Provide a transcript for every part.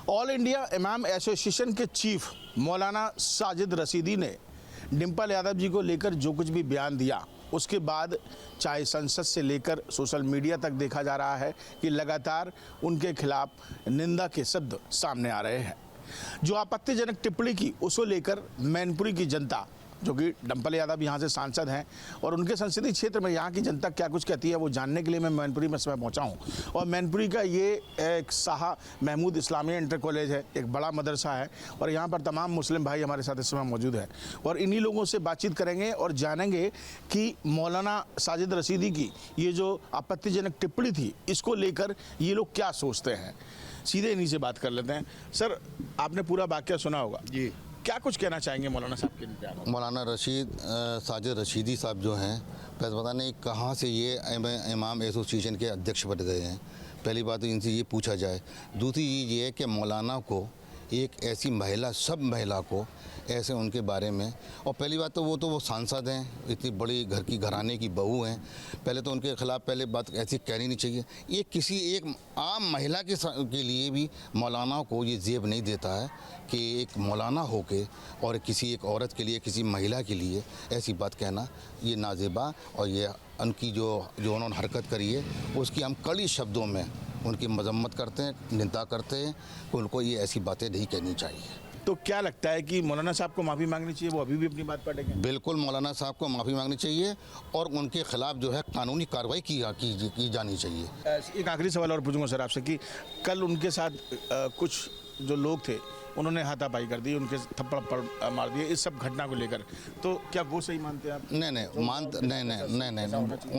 All India इमाम association के chief मौलाना साजिद रशीदी ने डिम्पल यादव जी को लेकर जो कुछ भी बयान दिया, उसके बाद चाहे संसद से लेकर सोशल मीडिया तक देखा जा रहा है कि लगातार उनके खिलाफ निंदा के शब्द सामने आ रहे हैं। जो आपत्तिजनक टिप्पणी की उसको लेकर मैनपुरी की जनता, जो कि डिम्पल यादव यहाँ से सांसद हैं और उनके संसदीय क्षेत्र में यहाँ की जनता क्या कुछ कहती है, वो जानने के लिए मैं मैनपुरी में समय पहुँचा हूँ। और मैनपुरी का ये एक शाह महमूद इस्लामिया इंटर कॉलेज है, एक बड़ा मदरसा है और यहाँ पर तमाम मुस्लिम भाई हमारे साथ इस समय मौजूद हैं और इन्हीं लोगों से बातचीत करेंगे और जानेंगे कि मौलाना साजिद रशीदी की ये जो आपत्तिजनक टिप्पणी थी, इसको लेकर ये लोग क्या सोचते हैं। सीधे इन्हीं से बात कर लेते हैं। सर, आपने पूरा वाकया सुना होगा जी, क्या कुछ कहना चाहेंगे मौलाना साहब के बयान? मौलाना साजिद रशीदी साहब जो हैं, पता नहीं कहाँ से ये इमाम एसोसिएशन के अध्यक्ष बन गए हैं। पहली बात तो इनसे ये पूछा जाए। दूसरी चीज़ ये है कि मौलाना को एक ऐसी महिला, सब महिला को ऐसे उनके बारे में, और पहली बात तो वो सांसद हैं, इतनी बड़ी घर की घराने की बहू हैं, पहले तो उनके ख़िलाफ़ पहले बात ऐसी कहनी नहीं चाहिए। ये किसी एक आम महिला के लिए भी मौलाना को ये जेब नहीं देता है कि एक मौलाना होके और किसी एक औरत के लिए, किसी महिला के लिए ऐसी बात कहना, ये नाजेबा और ये उनकी जो उन्होंने हरकत करी है उसकी हम कड़ी शब्दों में उनकी मजम्मत करते हैं, निंदा करते हैं कि उनको ये ऐसी बातें नहीं कहनी चाहिए। तो क्या लगता है कि मौलाना साहब को माफ़ी मांगनी चाहिए? वो अभी भी अपनी बात पर अड़े हैं? बिल्कुल, मौलाना साहब को माफ़ी मांगनी चाहिए और उनके खिलाफ जो है कानूनी कार्रवाई की जानी चाहिए। एक आखिरी सवाल और पूछूंगा सर आपसे कि कल उनके साथ कुछ जो लोग थे उन्होंने हाथापाई कर दी, उनके थप्पड़ मार दिए, इस सब घटना को लेकर, तो क्या वो सही मानते हैं आप? नहीं,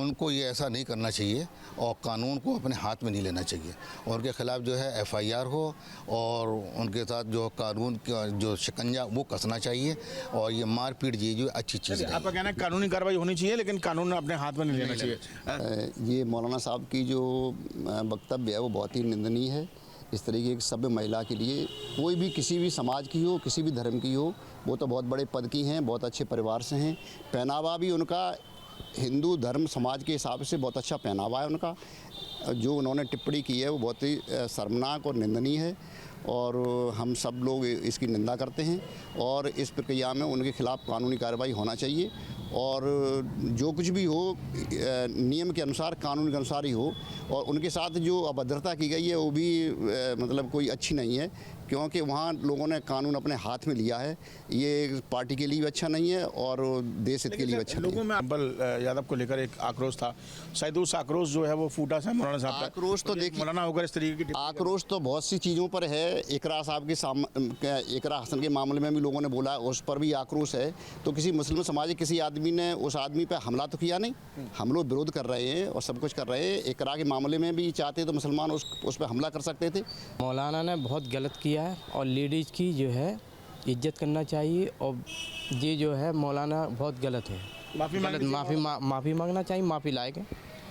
उनको ये ऐसा नहीं करना चाहिए और कानून को अपने हाथ में नहीं लेना चाहिए। और उनके खिलाफ जो है FIR हो और उनके साथ जो कानून का जो शिकंजा वो कसना चाहिए और ये मारपीट ये जो अच्छी चीज़ है। आपका कहना है कानूनी कार्रवाई होनी चाहिए लेकिन कानून अपने हाथ में नहीं लेना चाहिए। ये मौलाना साहब की जो वक्तव्य है वो बहुत ही निंदनीय है। इस तरीके की सभ्य महिला के लिए, कोई भी किसी भी समाज की हो, किसी भी धर्म की हो, वो तो बहुत बड़े पद की हैं, बहुत अच्छे परिवार से हैं, पहनावा भी उनका हिंदू धर्म समाज के हिसाब से बहुत अच्छा पहनावा है उनका। जो उन्होंने टिप्पणी की है वो बहुत ही शर्मनाक और निंदनीय है और हम सब लोग इसकी निंदा करते हैं और इस प्रक्रिया में उनके खिलाफ़ कानूनी कार्रवाई होना चाहिए और जो कुछ भी हो नियम के अनुसार, कानून के अनुसार ही हो। और उनके साथ जो अभद्रता की गई है वो भी मतलब कोई अच्छी नहीं है, क्योंकि वहाँ लोगों ने कानून अपने हाथ में लिया है। ये पार्टी के लिए भी अच्छा नहीं है और देश हित के लिए भी अच्छा नहीं है। लोगों में डिम्पल यादव को लेकर एक आक्रोश था, शायद उस आक्रोश जो है वो फूटा सा मौलाना साहब का। आक्रोश तो देखिए, मौलाना होकर इस तरीके की आक्रोश तो बहुत सी चीज़ों पर है। इकरा साहब के इकरा हसन के मामले में भी लोगों ने बोला, उस पर भी आक्रोश है। तो किसी मुस्लिम समाज के किसी आदमी ने उस आदमी पर हमला तो किया नहीं, हम लोग विरोध कर रहे हैं और सब कुछ कर रहे हैं। इकरा के मामले में भी चाहते तो मुसलमान उस पर हमला कर सकते थे। मौलाना ने बहुत गलत किया है और लेडीज़ की जो है इज्जत करना चाहिए और ये जो है मौलाना बहुत गलत है। माफ़ी मांगना चाहिए, माफ़ी लायक है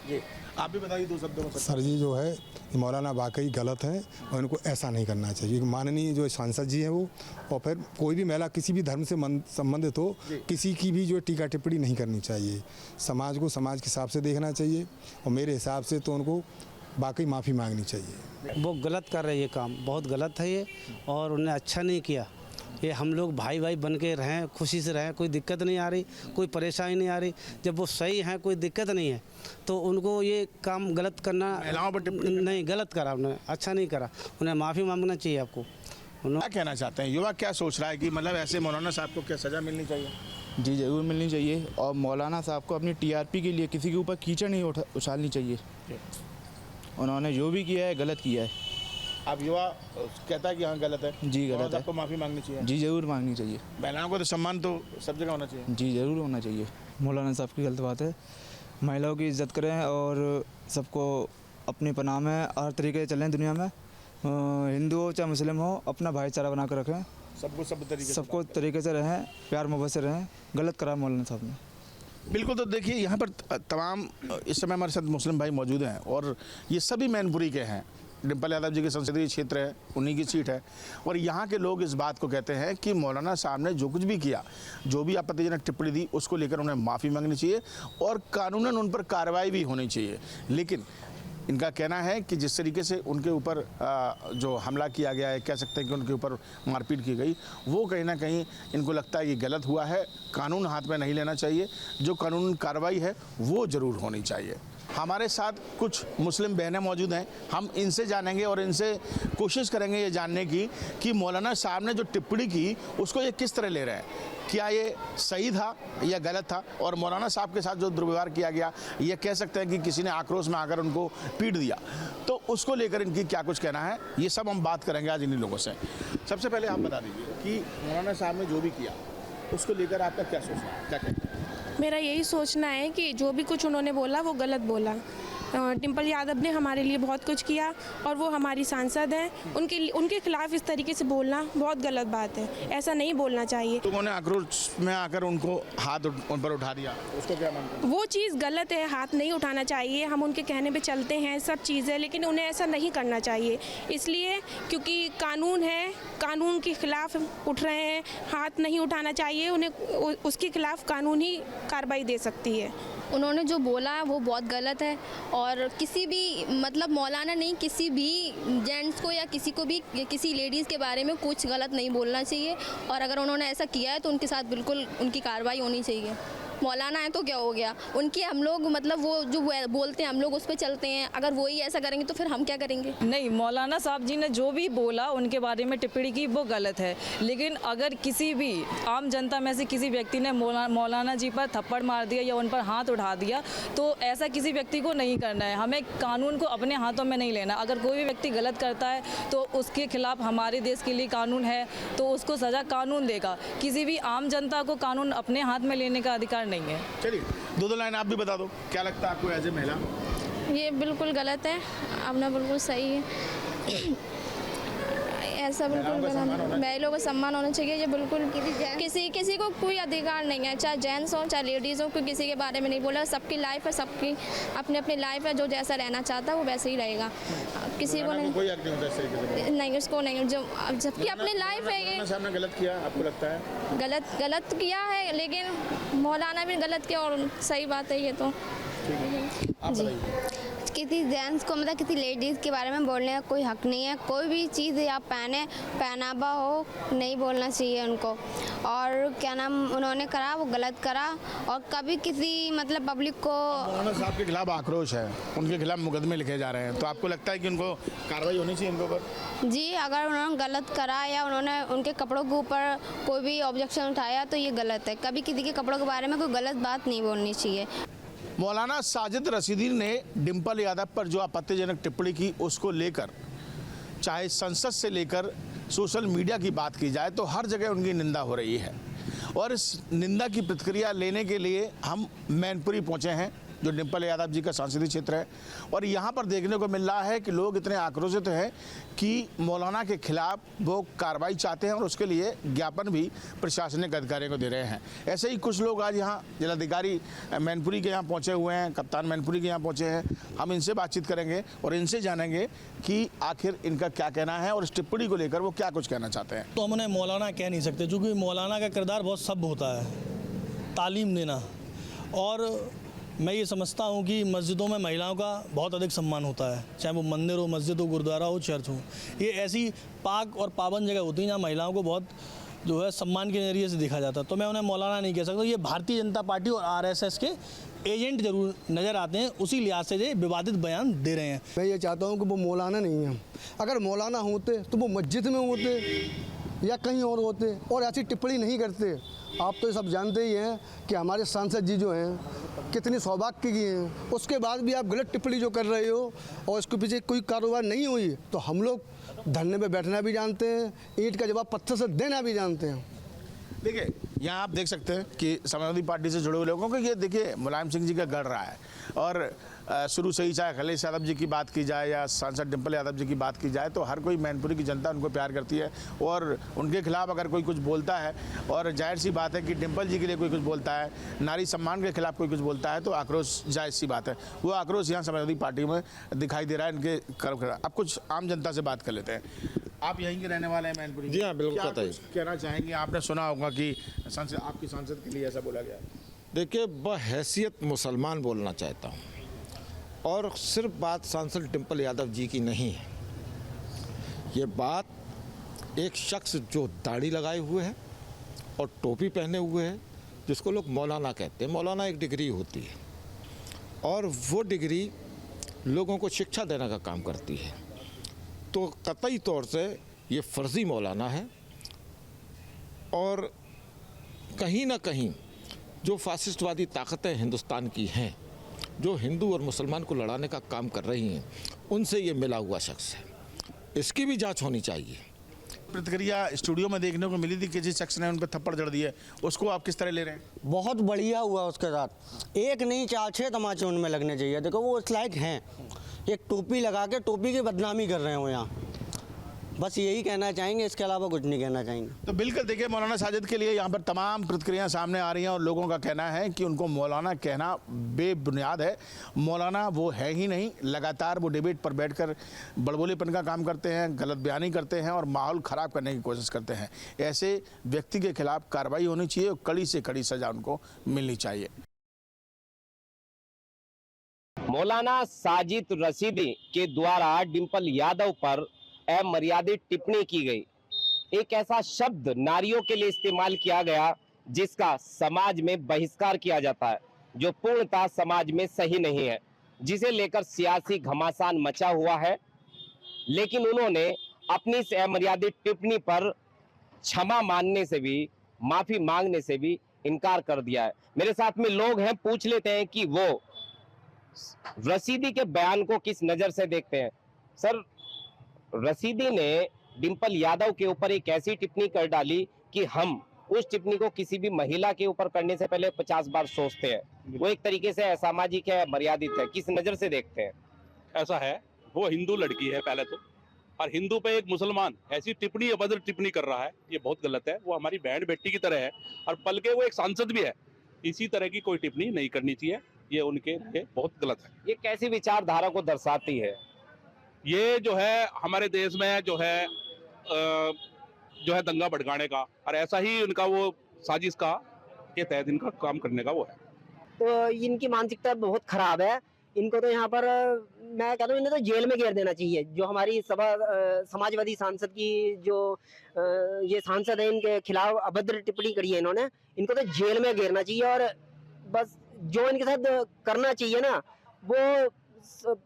जी। आप भी बताइए दो शब्दों में। सर जी जो है मौलाना वाकई गलत है और इनको ऐसा नहीं करना चाहिए। माननीय जो सांसद जी हैं वो, और फिर कोई भी महिला किसी भी धर्म से संबंधित हो, किसी की भी जो टीका टिप्पणी नहीं करनी चाहिए। समाज को समाज के हिसाब से देखना चाहिए और मेरे हिसाब से तो उनको वाकई माफ़ी मांगनी चाहिए। वो गलत कर रहे हैं, ये काम बहुत गलत है ये और उन्हें अच्छा नहीं किया। ये हम लोग भाई भाई बन के रहें, खुशी से रहें, कोई दिक्कत नहीं आ रही, कोई परेशानी नहीं आ रही। जब वो सही हैं, कोई दिक्कत नहीं है, तो उनको ये काम गलत करना नहीं, गलत करा उन्होंने, अच्छा नहीं करा। उन्हें माफ़ी मांगना चाहिए आपको। क्या कहना चाहते हैं युवा, क्या सोच रहा है कि मतलब ऐसे मौलाना साहब को क्या सज़ा मिलनी चाहिए? जी ज़रूर मिलनी चाहिए और मौलाना साहब को अपनी TRP के लिए किसी के ऊपर कीचड़ नहीं उछालनी चाहिए। उन्होंने जो भी किया है गलत किया है। अब युवा कहता है कि हाँ गलत है। जी गलत है। आपको माफ़ी मांगनी चाहिए? जी ज़रूर मांगनी चाहिए। महिलाओं को तो सम्मान तो सब जगह होना चाहिए। जी ज़रूर होना चाहिए। मौलाना साहब की गलत बात है, महिलाओं की इज्जत करें और सबको अपनी पनाह में हर तरीके से चलें दुनिया में। हिंदू हो चाहे मुस्लिम हो, अपना भाईचारा बना कर रखें, सबको तरीके से रहें, प्यार मोहब्बत से रहें। गलत करा मौलाना साहब ने। बिल्कुल। तो देखिए यहाँ पर तमाम इस समय हमारे साथ मुस्लिम भाई मौजूद हैं और ये सभी मैनपुरी के हैं। डिम्पल यादव जी के संसदीय क्षेत्र है, उन्हीं की सीट है और यहाँ के लोग इस बात को कहते हैं कि मौलाना साहब ने जो कुछ भी किया, जो भी आपत्तिजनक टिप्पणी दी, उसको लेकर उन्हें माफ़ी मांगनी चाहिए और कानूनन उन पर कार्रवाई भी होनी चाहिए। लेकिन इनका कहना है कि जिस तरीके से उनके ऊपर जो हमला किया गया है, कह सकते हैं कि उनके ऊपर मारपीट की गई, वो कहीं ना कहीं इनको लगता है कि गलत हुआ है। कानून हाथ में नहीं लेना चाहिए, जो कानून कार्रवाई है वो ज़रूर होनी चाहिए। हमारे साथ कुछ मुस्लिम बहनें मौजूद हैं, हम इनसे जानेंगे और इनसे कोशिश करेंगे ये जानने की कि मौलाना साहब ने जो टिप्पणी की उसको ये किस तरह ले रहे हैं, क्या ये सही था या गलत था, और मौलाना साहब के साथ जो दुर्व्यवहार किया गया, ये कह सकते हैं कि किसी ने आक्रोश में आकर उनको पीट दिया, तो उसको लेकर इनकी क्या कुछ कहना है, ये सब हम बात करेंगे आज इन्हीं लोगों से। सबसे पहले आप बता दीजिए कि मौलाना साहब ने जो भी किया उसको लेकर आपका क्या सोचना है, क्या कहना है? मेरा यही सोचना है कि जो भी कुछ उन्होंने बोला वो गलत बोला। डिम्पल यादव ने हमारे लिए बहुत कुछ किया और वो हमारी सांसद हैं, उनके खिलाफ इस तरीके से बोलना बहुत गलत बात है, ऐसा नहीं बोलना चाहिए। तो उन्होंने आक्रोश में आकर उनको हाथ उन पर उठा दिया, उसको क्या मानते हैं? वो चीज़ गलत है, हाथ नहीं उठाना चाहिए, हम उनके कहने पे चलते हैं, सब चीज़ है, लेकिन उन्हें ऐसा नहीं करना चाहिए, इसलिए क्योंकि कानून है, कानून के खिलाफ उठ रहे हैं, हाथ नहीं उठाना चाहिए, उन्हें उसके खिलाफ कानूनी कार्रवाई दे सकती है। उन्होंने जो बोला है वो बहुत गलत है और किसी भी मतलब मौलाना नहीं, किसी भी जेंट्स को या किसी को भी, किसी लेडीज़ के बारे में कुछ गलत नहीं बोलना चाहिए, और अगर उन्होंने ऐसा किया है तो उनके साथ बिल्कुल उनकी कार्रवाई होनी चाहिए। मौलाना है तो क्या हो गया, उनके हम लोग मतलब वो जो बोलते हैं हम लोग उस पर चलते हैं, अगर वही ऐसा करेंगे तो फिर हम क्या करेंगे? नहीं, मौलाना साहब जी ने जो भी बोला उनके बारे में टिप्पणी की वो गलत है, लेकिन अगर किसी भी आम जनता में से किसी व्यक्ति ने मौलाना जी पर थप्पड़ मार दिया या उन पर हाथ उठा दिया तो ऐसा किसी व्यक्ति को नहीं करना है। हमें कानून को अपने हाथों में नहीं लेना। अगर कोई भी व्यक्ति गलत करता है तो उसके खिलाफ हमारे देश के लिए कानून है, तो उसको सज़ा कानून देगा। किसी भी आम जनता को कानून अपने हाथ में लेने का अधिकार नहीं है। चलिए दो लाइन आप भी बता दो, क्या लगता है आपको एज ए महिला? ये बिल्कुल गलत है, अपना बिल्कुल सही है, ऐसा बिल्कुल गलत। महिलाओं का सम्मान होना चाहिए, ये बिल्कुल किसी को कोई अधिकार नहीं है, चाहे जेंट्स हो चाहे लेडीज़ हो, कोई किसी के बारे में नहीं बोला। सबकी लाइफ है, सबकी अपनी अपनी लाइफ है, जो जैसा रहना चाहता है वो वैसे ही रहेगा, किसी को नहीं, कोई एक्टिंग नहीं उसको नहीं, जो जबकि अपनी लाइफ है। ये साहब ने गलत किया आपको लगता है? गलत किया है, लेकिन मौलाना भी गलत किया और सही बात है ये तो। जी, किसी जेंट्स को मतलब किसी लेडीज़ के बारे में बोलने का कोई हक नहीं है। कोई भी चीज़ आप पहनावा हो नहीं बोलना चाहिए उनको, और क्या नाम उन्होंने करा वो गलत करा, और कभी किसी मतलब पब्लिक को मौलाना साहब के खिलाफ आक्रोश है, उनके खिलाफ मुकदमे लिखे जा रहे हैं, तो आपको लगता है कि उनको कार्रवाई होनी चाहिए इनके ऊपर? जी, अगर उन्होंने गलत करा या उन्होंने उनके कपड़ों के ऊपर कोई भी ऑब्जेक्शन उठाया तो ये गलत है। कभी किसी के कपड़ों के बारे में कोई गलत बात नहीं बोलनी चाहिए। मौलाना साजिद रशीदी ने डिम्पल यादव पर जो आपत्तिजनक टिप्पणी की उसको लेकर, चाहे संसद से लेकर सोशल मीडिया की बात की जाए तो हर जगह उनकी निंदा हो रही है, और इस निंदा की प्रतिक्रिया लेने के लिए हम मैनपुरी पहुंचे हैं, जो डिम्पल यादव जी का संसदीय क्षेत्र है, और यहाँ पर देखने को मिल रहा है कि लोग इतने आक्रोशित हैं कि मौलाना के खिलाफ वो कार्रवाई चाहते हैं और उसके लिए ज्ञापन भी प्रशासनिक अधिकारियों को दे रहे हैं। ऐसे ही कुछ लोग आज यहाँ जिलाधिकारी मैनपुरी के यहाँ पहुँचे हुए हैं, कप्तान मैनपुरी के यहाँ पहुँचे हैं। हम इनसे बातचीत करेंगे और इनसे जानेंगे कि आखिर इनका क्या कहना है और इस टिप्पणी को लेकर वो क्या कुछ कहना चाहते हैं। तो हम उन्हें मौलाना कह नहीं सकते, क्योंकि मौलाना का किरदार बहुत सभ्य होता है, तालीम देना, और मैं ये समझता हूँ कि मस्जिदों में महिलाओं का बहुत अधिक सम्मान होता है, चाहे वो मंदिर हो, मस्जिद हो, गुरुद्वारा हो, चर्च हो। ये ऐसी पाक और पाबंद जगह होती है जहाँ महिलाओं को बहुत जो है सम्मान के नज़रिए से देखा जाता है। तो मैं उन्हें मौलाना नहीं कह सकता। ये भारतीय जनता पार्टी और आरएसएस के एजेंट जरूर नज़र आते हैं, उसी लिहाज से ये विवादित बयान दे रहे हैं। मैं ये चाहता हूँ कि वो मौलाना नहीं है। अगर मौलाना होते तो वो मस्जिद में होते या कहीं और होते और ऐसी टिप्पणी नहीं करते। आप तो ये सब जानते ही हैं कि हमारे सांसद जी जो हैं कितनी सौभाग्य की हैं, उसके बाद भी आप गलत टिप्पणी जो कर रहे हो और इसके पीछे कोई कारोबार नहीं हुई, तो हम लोग धरने पे बैठना भी जानते हैं, ईंट का जवाब पत्थर से देना भी जानते हैं। देखिए, यहाँ आप देख सकते हैं कि समाजवादी पार्टी से जुड़े हुए लोगों को ये देखिए मुलायम सिंह जी का गढ़ रहा है, और शुरू से ही चाहे अखिलेश यादव जी की बात की जाए या सांसद डिम्पल यादव जी की बात की जाए तो हर कोई मैनपुरी की जनता उनको प्यार करती है, और उनके खिलाफ अगर कोई कुछ बोलता है, और जाहिर सी बात है कि डिम्पल जी के लिए कोई कुछ बोलता है, नारी सम्मान के खिलाफ कोई कुछ बोलता है, तो आक्रोश जाहिर सी बात है। वो आक्रोश यहाँ समाजवादी पार्टी में दिखाई दे रहा है इनके कर्म। अब कुछ आम जनता से बात कर लेते हैं। आप यहीं के रहने वाले हैं मैनपुरी? जी हाँ, बिल्कुल। कहना चाहेंगे, आपने सुना होगा कि सांसद, आपकी सांसद के लिए ऐसा बोला गया? देखिए, बहैसियत मुसलमान बोलना चाहता हूँ, और सिर्फ बात सांसद डिम्पल यादव जी की नहीं है, ये बात एक शख्स जो दाढ़ी लगाए हुए है और टोपी पहने हुए है, जिसको लोग मौलाना कहते हैं। मौलाना एक डिग्री होती है और वो डिग्री लोगों को शिक्षा देने का काम करती है, तो कतई तौर से ये फर्जी मौलाना है। और कहीं ना कहीं जो फासिस्टवादी ताकतें हिंदुस्तान की हैं, जो हिंदू और मुसलमान को लड़ाने का काम कर रही हैं, उनसे ये मिला हुआ शख्स है। इसकी भी जांच होनी चाहिए। प्रतिक्रिया स्टूडियो में देखने को मिली थी, किसी शख्स ने उन पर थप्पड़ जड़ दिए, उसको आप किस तरह ले रहे हैं? बहुत बढ़िया हुआ उसके साथ, एक नहीं 4-6 तमाचे उनमें लगने चाहिए। देखो वो उस लायक हैं, एक टोपी लगा के टोपी की बदनामी कर रहे हो यहाँ, बस यही कहना चाहेंगे, इसके अलावा कुछ नहीं कहना चाहेंगे। तो बिल्कुल देखिए, मौलाना साजिद के लिए यहाँ पर तमाम प्रतिक्रियाएं सामने आ रही हैं और लोगों का कहना है कि उनको मौलाना कहना बेबुनियाद है। मौलाना वो है ही नहीं, लगातार वो डिबेट पर बैठकर बड़बोलेपन का काम करते हैं, गलत बयानी करते हैं और माहौल ख़राब करने की कोशिश करते हैं। ऐसे व्यक्ति के खिलाफ कार्रवाई होनी चाहिए और कड़ी से कड़ी सज़ा उनको मिलनी चाहिए। मौलाना साजिद रशीदी के द्वारा डिम्पल यादव पर अमर्यादित टिप्पणी की गई, एक ऐसा शब्द नारियों के लिए इस्तेमाल किया गया जिसका समाज में बहिष्कार किया जाता है, जो पूर्णतः समाज में सही नहीं है, जिसे लेकर सियासी घमासान मचा हुआ है। लेकिन उन्होंने अपनी इस अमर्यादित टिप्पणी पर क्षमा मांगने से भी, माफी मांगने से भी इनकार कर दिया है। मेरे साथ में लोग हैं, पूछ लेते हैं कि वो रशीदी के बयान को किस नजर से देखते हैं। सर, रशीदी ने डिम्पल यादव के ऊपर एक ऐसी टिप्पणी कर डाली कि हम उस टिप्पणी को किसी भी महिला के ऊपर करने से पहले 50 बार सोचते हैं। वो एक तरीके से असामाजिक है, मर्यादित है, किस नजर से देखते हैं? ऐसा है, वो हिंदू लड़की है पहले तो, और हिंदू पे एक मुसलमान ऐसी टिप्पणी, अभद्र टिप्पणी कर रहा है, ये बहुत गलत है। वो हमारी बहन बेटी की तरह है और पल के वो एक सांसद भी है। इसी तरह की कोई टिप्पणी नहीं करनी चाहिए, ये उनके लिए बहुत गलत है। ये कैसी विचारधारा को दर्शाती है? ये जो है हमारे देश में जो है दंगा भड़काने का, और ऐसा ही उनका वो साजिश का के तहत इनका काम करने का वो है। तो इनकी मानसिकता बहुत खराब है। इनको तो यहाँ पर मैं कहता हूँ इन्हें तो जेल में घेर देना चाहिए। जो हमारी समाजवादी सांसद की जो ये सांसद है, इनके खिलाफ अभद्र टिप्पणी करी है इन्होंने, इनको तो जेल में घेरना चाहिए। और बस जो इनके साथ करना चाहिए ना, वो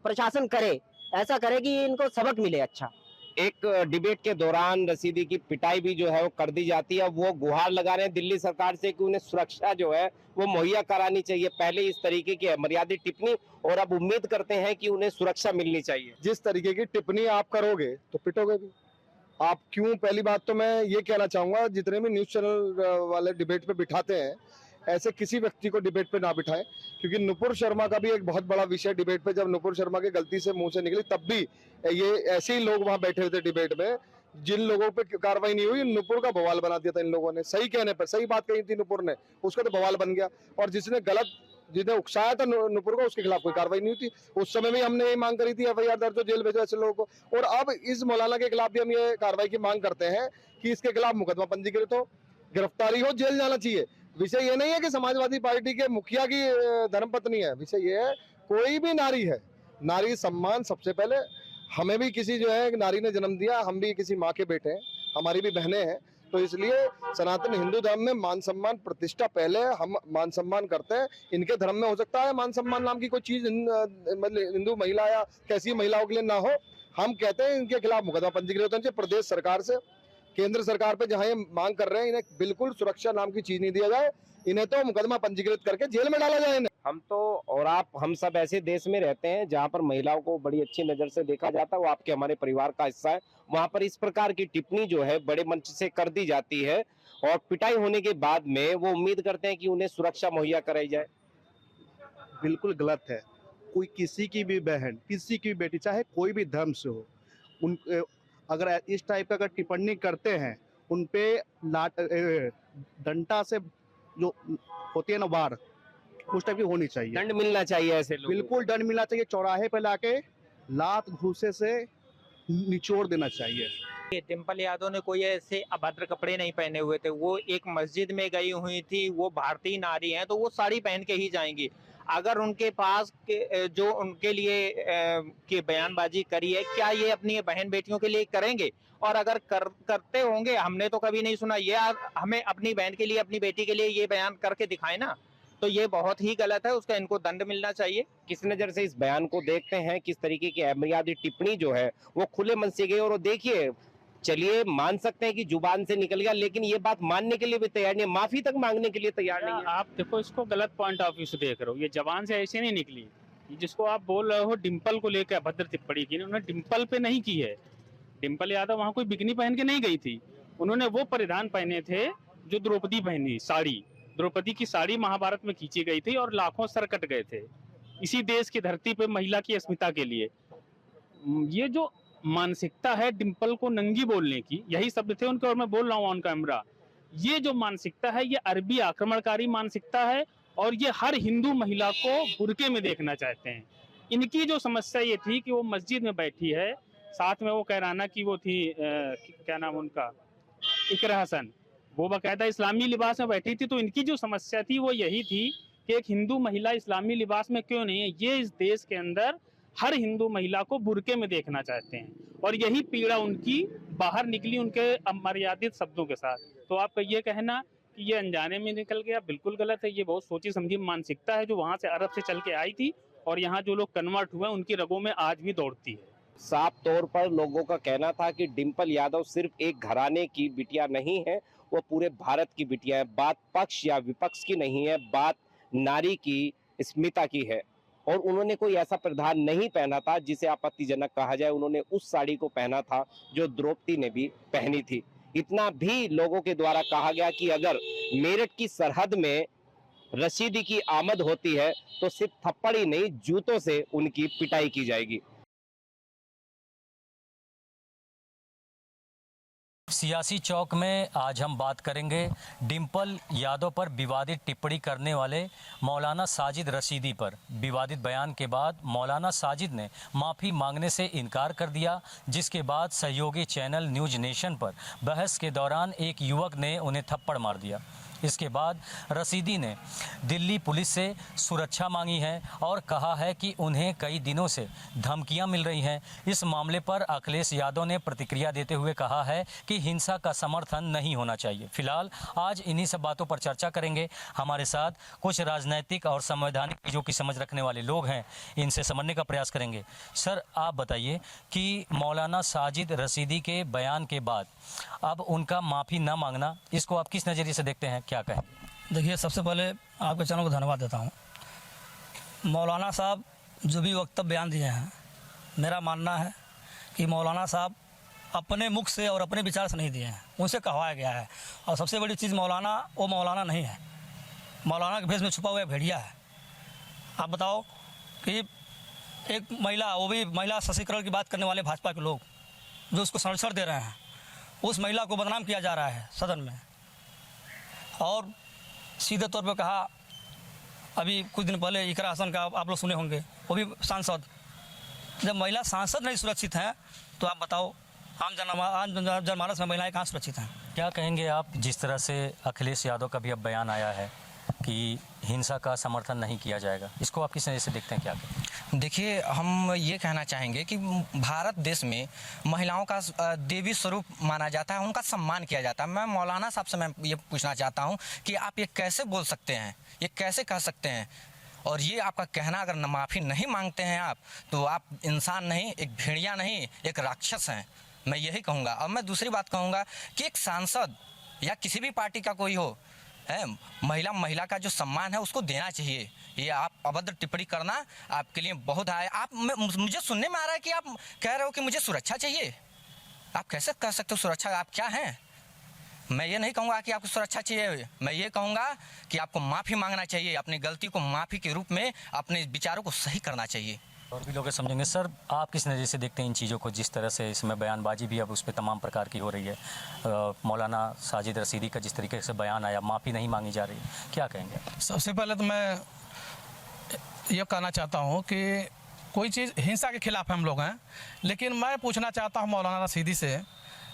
प्रशासन करे, ऐसा करे कि इनको सबक मिले अच्छा। एक डिबेट के दौरान रशीदी की पिटाई भी जो है वो कर दी जाती है। वो गुहार लगा रहे हैं दिल्ली सरकार से कि उन्हें सुरक्षा जो है वो मुहैया करानी चाहिए। पहले इस तरीके की मर्यादित टिप्पणी, और अब उम्मीद करते हैं कि उन्हें सुरक्षा मिलनी चाहिए। जिस तरीके की टिप्पणी आप करोगे तो पिटोगे भी। आप क्यों, पहली बात तो मैं ये कहना चाहूंगा, जितने भी न्यूज चैनल वाले डिबेट पे बिठाते हैं, ऐसे किसी व्यक्ति को डिबेट पे ना बिठाएं, क्योंकि नुपुर शर्मा का भी एक बहुत बड़ा विषय डिबेट पे, जब नुपुर शर्मा की गलती से मुंह से निकली तब भी ये ऐसे ही लोग वहां बैठे हुए थे डिबेट में, जिन लोगों पे कार्रवाई नहीं हुई, नुपुर का बवाल बना दिया था इन लोगों ने। सही कहने पर, सही बात कही थी नुपुर ने, उसका तो बवाल बन गया। और जिसने उकसाया था नुपुर को, उसके खिलाफ कोई कार्रवाई नहीं हुई थी। उस समय भी हमने ये मांग करी थी FIR दर्ज हो, जेल भेजो ऐसे लोगों को। और अब इस मौलाना के खिलाफ भी हम ये कार्रवाई की मांग करते हैं कि इसके खिलाफ मुकदमा पंजीकृत हो, गिरफ्तारी हो, जेल जाना चाहिए। विषय ये नहीं है कि समाजवादी पार्टी के मुखिया की धर्मपत्नी है, विषय ये है कोई भी नारी है, नारी सम्मान सबसे पहले। हमें भी किसी जो है नारी ने जन्म दिया, हम भी किसी माँ के बेटे हैं, हमारी भी बहनें हैं, तो इसलिए सनातन हिंदू धर्म में मान सम्मान प्रतिष्ठा पहले, हम मान सम्मान करते हैं। इनके धर्म में हो सकता है मान सम्मान नाम की कोई चीज मतलब हिंदू महिला या कैसी महिलाओं के लिए ना हो। हम कहते हैं इनके खिलाफ मुकदमा पंजीकृत होना चाहिए। प्रदेश सरकार से केंद्र सरकार पे जहां ये मांग कर रहे हैं, इन्हें बिल्कुल सुरक्षा नाम की चीज नहीं दिया जाए, इन्हें तो मुकदमा पंजीकृत करके जेल में डाला जाए। हम तो और आप, हम सब ऐसे देश में रहते हैं जहां पर महिलाओं को बड़ी अच्छी नजर से देखा जाता है, वो आपके हमारे परिवार का हिस्सा है। वहां पर इस प्रकार की टिप्पणी जो है बड़े मंच से कर दी जाती है, और पिटाई होने के बाद में वो उम्मीद करते हैं कि उन्हें सुरक्षा मुहैया कराई जाए। बिल्कुल गलत है। कोई किसी की भी बहन, किसी की भी बेटी, चाहे कोई भी धर्म से हो, उन अगर इस टाइप का अगर टिप्पणी करते हैं, उन पे डंडा से जो होती है ना वार, उस टाइप की होनी चाहिए। दंड मिलना चाहिए ऐसे लोगों को। बिल्कुल दंड मिलना चाहिए। चौराहे पे लाके लात घूसे से निचोड़ देना चाहिए। डिम्पल यादव ने कोई ऐसे अभद्र कपड़े नहीं पहने हुए थे। वो एक मस्जिद में गई हुई थी, वो भारतीय नारी हैं तो वो साड़ी पहन के ही जाएंगी। अगर उनके पास जो उनके लिए की बयानबाजी करी है, क्या ये अपनी बहन बेटियों के लिए करेंगे? और अगर करते होंगे, हमने तो कभी नहीं सुना, ये हमें अपनी बहन के लिए, अपनी बेटी के लिए ये बयान करके दिखाए ना, तो ये बहुत ही गलत है। उसका इनको दंड मिलना चाहिए। किस नज़र से इस बयान को देखते हैं, किस तरीके की अमर्यादित टिप्पणी जो है वो खुले मन से गई। और देखिए, चलिए मान सकते हैं कि जुबान से निकल गया, लेकिन ये बात मानने के लिए भी तैयार नहीं है, माफी तक मांगने के लिए तैयार नहीं है। आप देखो, इसको गलत पॉइंट ऑफ व्यू से देख रहे हो। ये जबान से ऐसे नहीं निकली। जिसको आप बोल रहे हो डिम्पल को लेकर अभद्र टिप्पणी की, उन्होंने डिम्पल पे नहीं की है। डिम्पल यादव वहाँ कोई बिकनी पहन के नहीं गई थी। उन्होंने वो परिधान पहने थे जो द्रौपदी पहनी, साड़ी। द्रौपदी की साड़ी महाभारत में खींची गई थी और लाखों सर कट गए थे इसी देश की धरती पे महिला की अस्मिता के लिए। ये जो मानसिकता है डिम्पल को नंगी बोलने की, यही शब्द थे उनके और मैं बोल रहा हूँ ऑन कैमरा। ये जो मानसिकता है, ये अरबी आक्रमणकारी मानसिकता है और ये हर हिंदू महिला को बुर्के में देखना चाहते हैं। इनकी जो समस्या ये थी कि वो मस्जिद में बैठी है, साथ में वो कहराना की वो थी क्या नाम उनका, इकरा हसन, वो बाकायदा इस्लामी लिबास में बैठी थी। तो इनकी जो समस्या थी वो यही थी कि एक हिंदू महिला इस्लामी लिबास में क्यों नहीं है। ये इस देश के अंदर हर हिंदू महिला को बुर्के में देखना चाहते हैं और यही पीड़ा उनकी बाहर निकली उनके अमर्यादित शब्दों के साथ। तो आपका ये कहना कि ये अनजाने में निकल गया, बिल्कुल गलत है। ये बहुत सोची समझी मानसिकता है जो वहाँ से अरब से चल के आई थी और यहाँ जो लोग कन्वर्ट हुए उनकी रगों में आज भी दौड़ती है। साफ तौर पर लोगों का कहना था कि डिम्पल यादव सिर्फ एक घराने की बिटिया नहीं है, वो पूरे भारत की बिटिया है। बात पक्ष या विपक्ष की नहीं है, बात नारी की अस्मिता की है। और उन्होंने कोई ऐसा परिधान नहीं पहना था जिसे आपत्तिजनक कहा जाए। उन्होंने उस साड़ी को पहना था जो द्रौपदी ने भी पहनी थी। इतना भी लोगों के द्वारा कहा गया कि अगर मेरठ की सरहद में रशीदी की आमद होती है तो सिर्फ थप्पड़ ही नहीं, जूतों से उनकी पिटाई की जाएगी। सियासी चौक में आज हम बात करेंगे डिम्पल यादव पर विवादित टिप्पणी करने वाले मौलाना साजिद रशीदी पर। विवादित बयान के बाद मौलाना साजिद ने माफ़ी मांगने से इनकार कर दिया, जिसके बाद सहयोगी चैनल न्यूज नेशन पर बहस के दौरान एक युवक ने उन्हें थप्पड़ मार दिया। इसके बाद रशीदी ने दिल्ली पुलिस से सुरक्षा मांगी है और कहा है कि उन्हें कई दिनों से धमकियां मिल रही हैं। इस मामले पर अखिलेश यादव ने प्रतिक्रिया देते हुए कहा है कि हिंसा का समर्थन नहीं होना चाहिए। फिलहाल आज इन्हीं सब बातों पर चर्चा करेंगे। हमारे साथ कुछ राजनैतिक और संवैधानिक चीज़ों की समझ रखने वाले लोग हैं, इनसे समझने का प्रयास करेंगे। सर, आप बताइए कि मौलाना साजिद रशीदी के बयान के बाद अब उनका माफ़ी न मांगना, इसको आप किस नज़रिए से देखते हैं, क्या कहें? देखिए, सबसे पहले आपके चैनल को धन्यवाद देता हूँ। मौलाना साहब जो भी वक्तव्य बयान दिए हैं, मेरा मानना है कि मौलाना साहब अपने मुख से और अपने विचार से नहीं दिए हैं, उनसे कहवाया गया है। और सबसे बड़ी चीज़, मौलाना वो मौलाना नहीं है, मौलाना के भेष में छुपा हुआ भेड़िया है। आप बताओ कि एक महिला, वो भी महिला सशक्तिकरण की बात करने वाले भाजपा के लोग जो उसको संरक्षण दे रहे हैं, उस महिला को बदनाम किया जा रहा है सदन में। और सीधे तौर पर कहा, अभी कुछ दिन पहले इकरा हसन का आप लोग सुने होंगे, वो भी सांसद। जब महिला सांसद नहीं सुरक्षित हैं तो आप बताओ आम जनमानस में महिलाएं कहाँ सुरक्षित हैं? क्या कहेंगे आप, जिस तरह से अखिलेश यादव का भी अब बयान आया है कि हिंसा का समर्थन नहीं किया जाएगा, इसको आप किस नज़र से देखते हैं, क्या कहें? देखिए, हम ये कहना चाहेंगे कि भारत देश में महिलाओं का देवी स्वरूप माना जाता है, उनका सम्मान किया जाता है। मैं मौलाना साहब से मैं ये पूछना चाहता हूँ कि आप ये कैसे बोल सकते हैं, ये कैसे कह सकते हैं? और ये आपका कहना, अगर माफ़ी नहीं मांगते हैं आप, तो आप इंसान नहीं, एक भेड़िया नहीं, एक राक्षस हैं, मैं यही कहूँगा। अब मैं दूसरी बात कहूँगा कि एक सांसद या किसी भी पार्टी का कोई हो, है, महिला का जो सम्मान है उसको देना चाहिए। ये आप अभद्र टिप्पणी करना आपके लिए बहुत है। आप मुझे सुनने में आ रहा है कि आप कह रहे हो कि मुझे सुरक्षा चाहिए। आप कैसे कह सकते हो सुरक्षा? आप क्या हैं? मैं ये नहीं कहूँगा कि आपको सुरक्षा चाहिए, मैं ये कहूँगा कि आपको माफ़ी मांगना चाहिए, अपनी गलती को माफ़ी के रूप में अपने विचारों को सही करना चाहिए। और भी लोग समझेंगे। सर, आप किस नज़र से देखते हैं इन चीज़ों को, जिस तरह से इसमें बयानबाजी भी अब उस पर तमाम प्रकार की हो रही है? मौलाना साजिद रशीदी का जिस तरीके से बयान आया, माफ़ी नहीं मांगी जा रही, क्या कहेंगे? सबसे पहले तो मैं ये कहना चाहता हूँ कि कोई चीज़ हिंसा के खिलाफ हम लोग हैं, लेकिन मैं पूछना चाहता हूँ मौलाना रशीदी से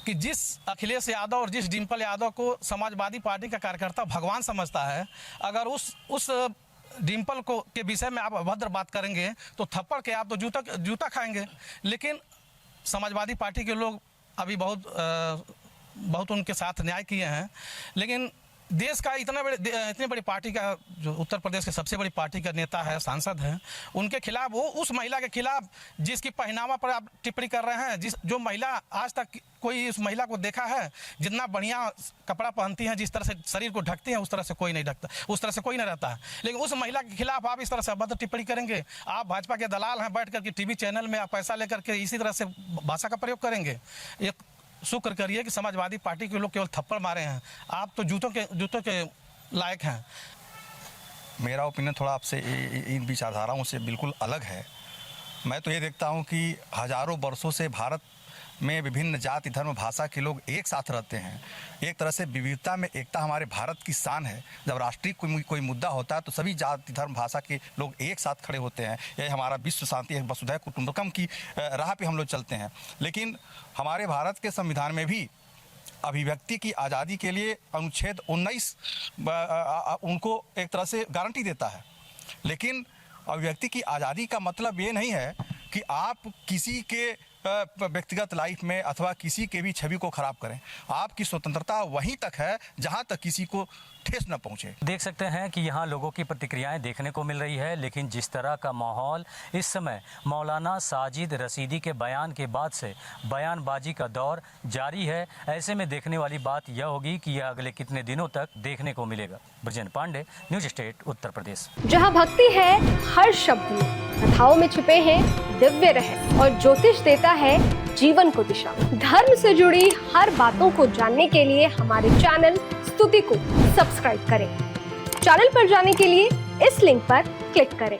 कि जिस अखिलेश यादव और जिस डिम्पल यादव को समाजवादी पार्टी का कार्यकर्ता भगवान समझता है, अगर उस डिम्पल को के विषय में आप अभद्र बात करेंगे तो थप्पड़ के आप तो जूता खाएंगे। लेकिन समाजवादी पार्टी के लोग अभी बहुत उनके साथ न्याय किए हैं, लेकिन देश का इतनी बड़ी पार्टी का जो उत्तर प्रदेश की सबसे बड़ी पार्टी का नेता है, सांसद है, उनके खिलाफ, वो उस महिला के खिलाफ जिसकी पहनावा पर आप टिप्पणी कर रहे हैं, जो महिला आज तक कोई उस महिला को देखा है जितना बढ़िया कपड़ा पहनती हैं, जिस तरह से शरीर को ढकती हैं, उस तरह से कोई नहीं ढकता, उस तरह से कोई नहीं रहता है। लेकिन उस महिला के खिलाफ आप इस तरह से अभद्र टिप्पणी करेंगे। आप भाजपा के दलाल हैं, बैठ करके टीवी चैनल में आप पैसा लेकर के इसी तरह से भाषा का प्रयोग करेंगे। एक शुक्र करिए कि समाजवादी पार्टी के लोग केवल थप्पड़ मारे हैं, आप तो जूतों के लायक हैं। मेरा ओपिनियन थोड़ा आपसे इन विचारधाराओं से बिल्कुल अलग है। मैं तो ये देखता हूँ कि हजारों वर्षों से भारत में विभिन्न जाति धर्म भाषा के लोग एक साथ रहते हैं। एक तरह से विविधता में एकता हमारे भारत की शान है। जब राष्ट्रीय कोई मुद्दा होता है तो सभी जाति धर्म भाषा के लोग एक साथ खड़े होते हैं। यही हमारा विश्व शांति है, वसुधैव कुटुंबकम की राह पे हम लोग चलते हैं। लेकिन हमारे भारत के संविधान में भी अभिव्यक्ति की आज़ादी के लिए अनुच्छेद 19 उनको एक तरह से गारंटी देता है। लेकिन अभिव्यक्ति की आज़ादी का मतलब ये नहीं है कि आप किसी के व्यक्तिगत लाइफ में अथवा किसी के भी छवि को खराब करें। आपकी स्वतंत्रता वहीं तक है जहां तक किसी को ठेस न पहुंचे। देख सकते हैं कि यहाँ लोगों की प्रतिक्रियाएं देखने को मिल रही है, लेकिन जिस तरह का माहौल इस समय मौलाना साजिद रशीदी के बयान के बाद से बयानबाजी का दौर जारी है, ऐसे में देखने वाली बात यह होगी कि यह अगले कितने दिनों तक देखने को मिलेगा। Brajendra Pandey, news state, Uttar Pradesh. जहाँ भक्ति है हर शब्द में, कथाओं में छुपे हैं दिव्य रहस्य और ज्योतिष देता है जीवन को दिशा। धर्म से जुड़ी हर बातों को जानने के लिए हमारे चैनल स्तुति को सब्सक्राइब करें। चैनल पर जाने के लिए इस लिंक पर क्लिक करें।